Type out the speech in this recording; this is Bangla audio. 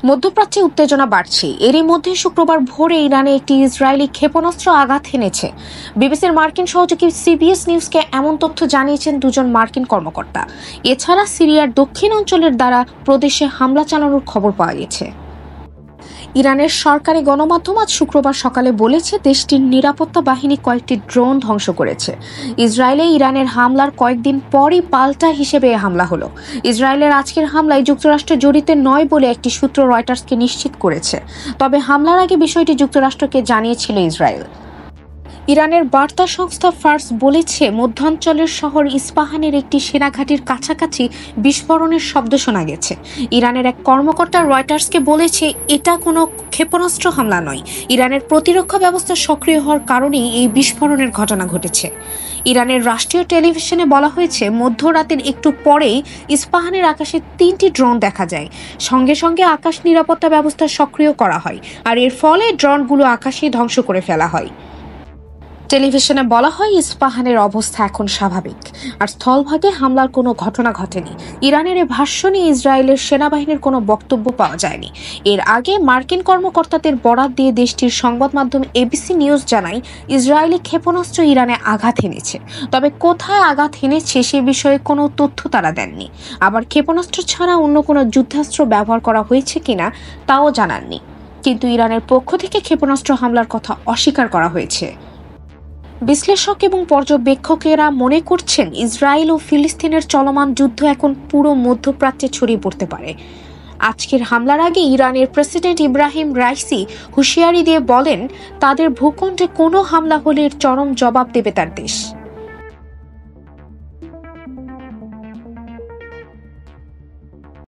মধ্যপ্রাচ্যে উত্তেজনা বাড়ছে। এরই মধ্যে শুক্রবার ভোরে ইরানে একটি ইসরায়েলি ক্ষেপণাস্ত্র আঘাত হেনেছে। বিবিসির মার্কিন সহযোগী সিবিএস নিউজকে এমন তথ্য জানিয়েছেন দুজন মার্কিন কর্মকর্তা। এছাড়া সিরিয়ার দক্ষিণ অঞ্চলের দ্বারা প্রদেশে হামলা চালানোর খবর পাওয়া গেছে। ইরানের সরকারি গণমাধ্যম আজ শুক্রবার সকালে বলেছে দেশটির নিরাপত্তা বাহিনী কয়েকটি ড্রোন ধ্বংস করেছে। ইসরায়েলে ইরানের হামলার কয়েকদিন পরই পাল্টা হিসেবে এ হামলা হলো। ইসরায়েলের আজকের হামলায় যুক্তরাষ্ট্র জড়িত নয় বলে একটি সূত্র রয়টার্সকে নিশ্চিত করেছে। তবে হামলার আগে বিষয়টি যুক্তরাষ্ট্রকে জানিয়েছিল ইসরায়েল। ইরানের বার্তা সংস্থা ফার্স বলেছে মধ্যাঞ্চলের শহর ইস্পাহানের একটি সেনাঘাঁটির কাছাকাছি বিস্ফোরণের শব্দ শোনা গেছে। ইরানের এক কর্মকর্তা রয়টার্সকে বলেছে এটা কোনো ক্ষেপণাস্ত্র হামলা নয়, ইরানের প্রতিরক্ষা ব্যবস্থা সক্রিয় হওয়ার কারণেই এই বিস্ফোরণের ঘটনা ঘটেছে। ইরানের রাষ্ট্রীয় টেলিভিশনে বলা হয়েছে মধ্যরাতের একটু পরেই ইস্পাহানের আকাশে 3টি ড্রোন দেখা যায়। সঙ্গে সঙ্গে আকাশ নিরাপত্তা ব্যবস্থা সক্রিয় করা হয়, আর এর ফলে ড্রোনগুলো আকাশেই ধ্বংস করে ফেলা হয়। টেলিভিশনে বলা হয় ইস্পাহানের অবস্থা এখন স্বাভাবিক, আর স্থলভাগে হামলার কোনো ঘটনা ঘটেনি। ইরানের এই ভাষ্য নিয়ে ইসরায়েলের সেনাবাহিনীর কোনো বক্তব্য পাওয়া যায়নি। এর আগে মার্কিন কর্মকর্তাদের বরাত দিয়ে দেশটির সংবাদ মাধ্যম এবিসি নিউজ জানায় ইসরায়েলি ক্ষেপণাস্ত্র ইরানে আঘাত হেনেছে। তবে কোথায় আঘাত হেনেছে সে বিষয়ে কোনো তথ্য তারা দেননি। আবার ক্ষেপণাস্ত্র ছাড়া অন্য কোনো যুদ্ধাস্ত্র ব্যবহার করা হয়েছে কিনা তাও জানাননি। কিন্তু ইরানের পক্ষ থেকে ক্ষেপণাস্ত্র হামলার কথা অস্বীকার করা হয়েছে। বিশ্লেষক এবং পর্যবেক্ষকেরা মনে করছেন ইসরায়েল ও ফিলিস্তিনের চলমান যুদ্ধ এখন পুরো মধ্যপ্রাচ্যে ছড়িয়ে পড়তে পারে। আজকের হামলার আগে ইরানের প্রেসিডেন্ট ইব্রাহিম রাইসি হুঁশিয়ারি দিয়ে বলেন তাদের ভূখণ্ডে কোনো হামলা হলে এর চরম জবাব দেবে তার দেশ।